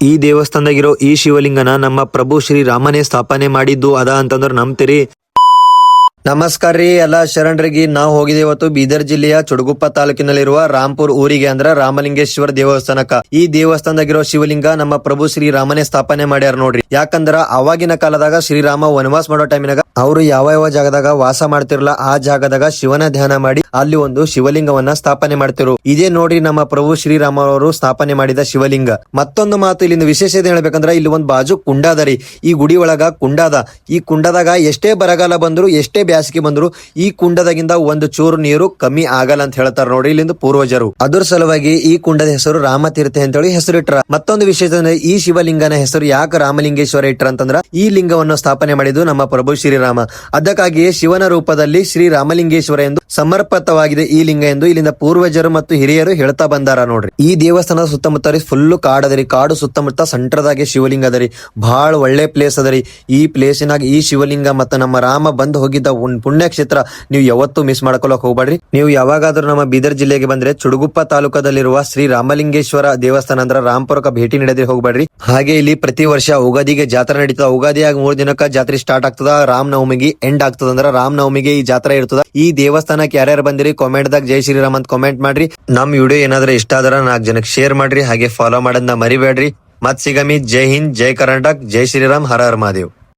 ಈ ದೇವಸ್ಥಾನದಾಗಿರೋ ಈ ಶಿವಲಿಂಗನ ನಮ್ಮ ಪ್ರಭು ಶ್ರೀ ರಾಮನೇ ಸ್ಥಾಪನೆ ಮಾಡಿದ್ದು ಅದ ಅಂತಂದ್ರ ನಂಬ್ತೀರಿ? ನಮಸ್ಕಾರ ರೀ ಎಲ್ಲ ಶರಣರಿಗೆ. ನಾವು ಹೋಗಿದ್ದೇವೆ ಇವತ್ತು ಬೀದರ್ ಜಿಲ್ಲೆಯ ಚುಡಗುಪ್ಪ ತಾಲೂಕಿನಲ್ಲಿರುವ ರಾಂಪುರ್ ಊರಿಗೆ, ಅಂದ್ರ ರಾಮಲಿಂಗೇಶ್ವರ ದೇವಸ್ಥಾನಕ್ಕ. ಈ ದೇವಸ್ಥಾನದಾಗಿರೋ ಶಿವಲಿಂಗ ನಮ್ಮ ಪ್ರಭು ಶ್ರೀ ರಾಮನೇ ಸ್ಥಾಪನೆ ಮಾಡ್ಯಾರ ನೋಡ್ರಿ. ಯಾಕಂದ್ರ ಅವಾಗಿನ ಕಾಲದಾಗ ಶ್ರೀರಾಮ ವನವಾಸ ಮಾಡೋ ಟೈಮಿನಾಗ ಅವ್ರು ಯಾವ ಜಾಗದಾಗ ವಾಸ ಮಾಡ್ತಿರಲ್ಲ ಆ ಜಾಗದಾಗ ಶಿವನ ಧ್ಯಾನ ಮಾಡಿ ಅಲ್ಲಿ ಒಂದು ಶಿವಲಿಂಗವನ್ನ ಸ್ಥಾಪನೆ ಮಾಡ್ತಿರು. ಇದೇ ನೋಡ್ರಿ ನಮ್ಮ ಪ್ರಭು ಶ್ರೀರಾಮ ಅವರು ಸ್ಥಾಪನೆ ಮಾಡಿದ ಶಿವಲಿಂಗ. ಮತ್ತೊಂದು ಮಾತು ಇಲ್ಲಿಂದ ವಿಶೇಷತೆ ಹೇಳ್ಬೇಕಂದ್ರ ಇಲ್ಲಿ ಒಂದು ಬಾಜು ಕುಂಡ ಅದ ರೀ. ಈ ಗುಡಿ ಒಳಗ ಕುಂಡ ಅದ. ಈ ಕುಂಡದಾಗ ಎಷ್ಟೇ ಬರಗಾಲ ಬಂದ್ರು ಎಷ್ಟೇ ಬ್ಯಾಸಿಗೆ ಬಂದ್ರು ಈ ಕುಂಡದಾಗಿಂದ ಒಂದು ಚೂರು ನೀರು ಕಮ್ಮಿ ಆಗಲ್ಲ ಅಂತ ಹೇಳ್ತಾರ ನೋಡ್ರಿ ಇಲ್ಲಿಂದ ಪೂರ್ವಜರು. ಅದ್ರ ಸಲುವಾಗಿ ಈ ಕುಂಡದ ಹೆಸರು ರಾಮತೀರ್ಥ ಅಂತ ಹೇಳಿ ಹೆಸರಿಟ್ರ. ಮತ್ತೊಂದು ವಿಶೇಷ ಅಂದ್ರೆ ಈ ಶಿವಲಿಂಗನ ಹೆಸರು ಯಾಕೆ ರಾಮಲಿಂಗೇಶ್ವರ ಇಟ್ರ ಅಂತಂದ್ರ ಈ ಲಿಂಗವನ್ನು ಸ್ಥಾಪನೆ ಮಾಡಿದ್ದು ನಮ್ಮ ಪ್ರಭು ಶ್ರೀರಾಮ. ಅದಕ್ಕಾಗಿಯೇ ಶಿವನ ರೂಪದಲ್ಲಿ ಶ್ರೀ ರಾಮಲಿಂಗೇಶ್ವರ ಎಂದು ಸಮರ್ಪಿತವಾಗಿದೆ ಈ ಲಿಂಗ ಎಂದು ಇಲ್ಲಿಂದ ಪೂರ್ವಜರು ಮತ್ತು ಹಿರಿಯರು ಹೇಳ್ತಾ ಬಂದಾರ ನೋಡ್ರಿ. ಈ ದೇವಸ್ಥಾನದ ಸುತ್ತಮುತ್ತ ಫುಲ್ ಕಾಡ್ ಅದರಿ. ಕಾಡು ಸುತ್ತಮುತ್ತ ಸೆಂಟ್ರದಾಗೆ ಶಿವಲಿಂಗ ಅದರಿ. ಬಹಳ ಒಳ್ಳೆ ಪ್ಲೇಸ್ ಅದರಿ. ಈ ಪ್ಲೇಸಿನಾಗ ಈ ಶಿವಲಿಂಗ ಮತ್ತು ನಮ್ಮ ರಾಮ ಬಂದು ಹೋಗಿದ್ದ ಪುಣ್ಯಕ್ಷೇತ್ರ ನೀವು ಯಾವತ್ತೂ ಮಿಸ್ ಮಾಡ್ಕೊಳಕ್ ಹೋಗ್ಬೇಡ್ರಿ. ನೀವು ಯಾವಾಗಾದ್ರೂ ನಮ್ಮ ಬೀದರ್ ಜಿಲ್ಲೆಗೆ ಬಂದ್ರೆ ಚುಡಗುಪ್ಪ ತಾಲೂಕದಲ್ಲಿರುವ ಶ್ರೀ ರಾಮಲಿಂಗೇಶ್ವರ ದೇವಸ್ಥಾನ ಅಂದ್ರ ರಾಂಪುರಕ್ಕೆ ಭೇಟಿ ನೀಡದೆ ಹೋಗ್ಬೇಡ್ರಿ. ಹಾಗೆ ಇಲ್ಲಿ ಪ್ರತಿ ವರ್ಷ ಉಗಾದಿಗೆ ಜಾತ್ರೆ ನಡೀತದ. ಉಗಾದಿಯಾಗ 3 ದಿನಕ್ಕ ಜಾತ್ರೆ ಸ್ಟಾರ್ಟ್ ಆಗ್ತದ. ರಾಮನವಮಿಗೆ ಎಂಡ್ ಆಗ್ತದ. ಅಂದ್ರ ರಾಮನವಮಿಗೆ ಈ ಜಾತ್ರೆ ಇರ್ತದ. ಈ ದೇವಸ್ಥಾನಕ್ಕೆ ಯಾರ್ಯಾರು ಬಂದಿರಿ ಕಾಮೆಂಟ್ ದಾಗ ಜೈ ಶ್ರೀರಾಮ್ ಅಂತ ಕಾಮೆಂಟ್ ಮಾಡ್ರಿ. ನಮ್ ವಿಡಿಯೋ ಏನಾದ್ರೂ ಇಷ್ಟ ಆದ್ರ 4 ಜನಕ್ಕೆ ಶೇರ್ ಮಾಡ್ರಿ. ಹಾಗೆ ಫಾಲೋ ಮಾಡೋದನ್ನ ಮರಿಬೇಡ್ರಿ. ಮತ್ ಸಿಗಮಿ. ಜೈ ಹಿಂದ್, ಜೈ ಕರ್ನಾಟಕ, ಜೈ ಶ್ರೀರಾಮ್, ಹರ ಹರ ಮಹಾದೇವ್.